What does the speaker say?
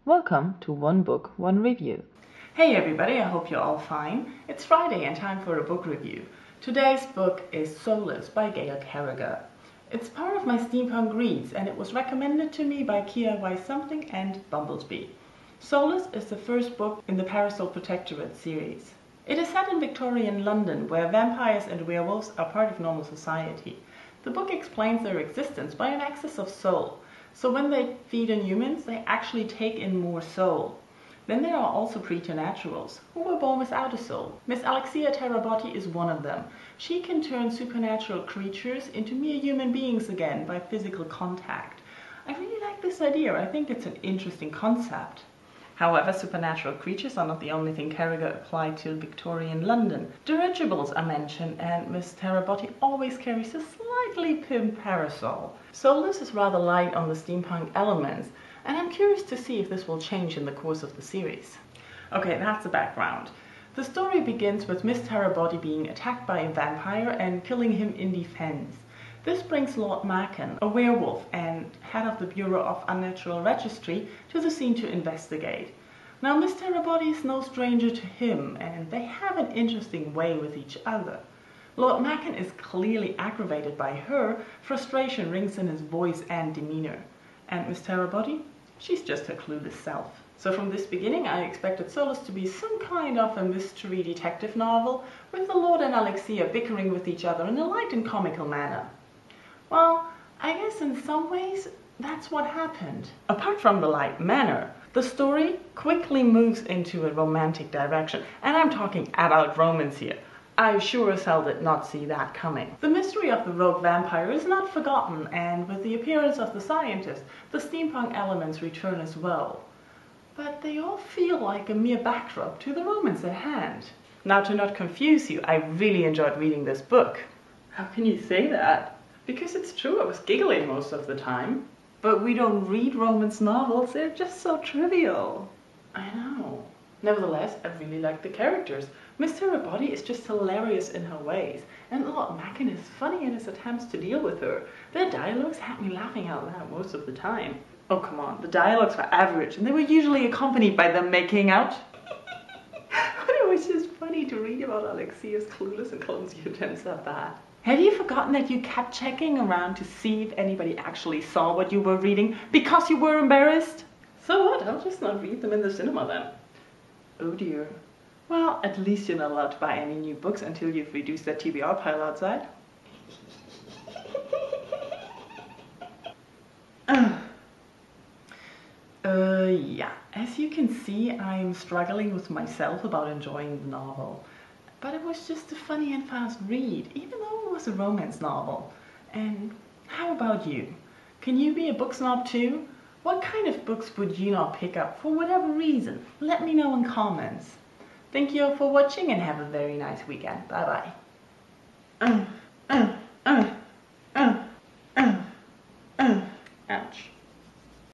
Welcome to One Book, One Review. Hey everybody, I hope you're all fine. It's Friday and time for a book review. Today's book is Soulless by Gail Carriger. It's part of my steampunk reads and it was recommended to me by KIY Something and Bumblebee. Soulless is the first book in the Parasol Protectorate series. It is set in Victorian London, where vampires and werewolves are part of normal society. The book explains their existence by an excess of soul. So when they feed on humans, they actually take in more soul. Then there are also preternaturals, who were born without a soul. Miss Alexia Tarabotti is one of them. She can turn supernatural creatures into mere human beings again by physical contact. I really like this idea. I think it's an interesting concept. However, supernatural creatures are not the only thing Carriger applied to Victorian Dirigibles. Dirigibles are mentioned, and Miss Tarabotti always carries a slightly pimped parasol. Soulless is rather light on the steampunk elements, and I'm curious to see if this will change in the course of the series. Okay, that's the background. The story begins with Miss Tarabotti being attacked by a vampire and killing him in defense. This brings Lord Macon, a werewolf and head of the Bureau of Unnatural Registry, to the scene to investigate. Now, Miss Tarabotti is no stranger to him, and they have an interesting way with each other. Lord Macon is clearly aggravated by her. Frustration rings in his voice and demeanor. And Miss Tarabotti? She's just her clueless self. So from this beginning, I expected Soulless to be some kind of a mystery detective novel, with the Lord and Alexia bickering with each other in a light and comical manner. Well, I guess in some ways, that's what happened. Apart from the light manner, the story quickly moves into a romantic direction, and I'm talking adult romance here. I sure as hell did not see that coming. The mystery of the rogue vampire is not forgotten, and with the appearance of the scientist, the steampunk elements return as well. But they all feel like a mere backdrop to the romance at hand. Now, to not confuse you, I really enjoyed reading this book. How can you say that? Because it's true, I was giggling most of the time. But we don't read romance novels, they're just so trivial. I know. Nevertheless, I really like the characters. Miss Tarabotti is just hilarious in her ways, and Lord Macon is funny in his attempts to deal with her. Their dialogues had me laughing out loud most of the time. Oh come on, the dialogues were average, and they were usually accompanied by them making out. But it was just funny to read about Alexia's clueless and clumsy attempts at that. Have you forgotten that you kept checking around to see if anybody actually saw what you were reading because you were embarrassed? So what, I'll just not read them in the cinema then. Oh dear. Well, at least you're not allowed to buy any new books until you've reduced that TBR pile outside. Yeah, as you can see, I'm struggling with myself about enjoying the novel. But it was just a funny and fast read, even though it was a romance novel. And how about you? Can you be a book snob too? What kind of books would you not pick up for whatever reason? Let me know in comments. Thank you all for watching and have a very nice weekend. Bye bye.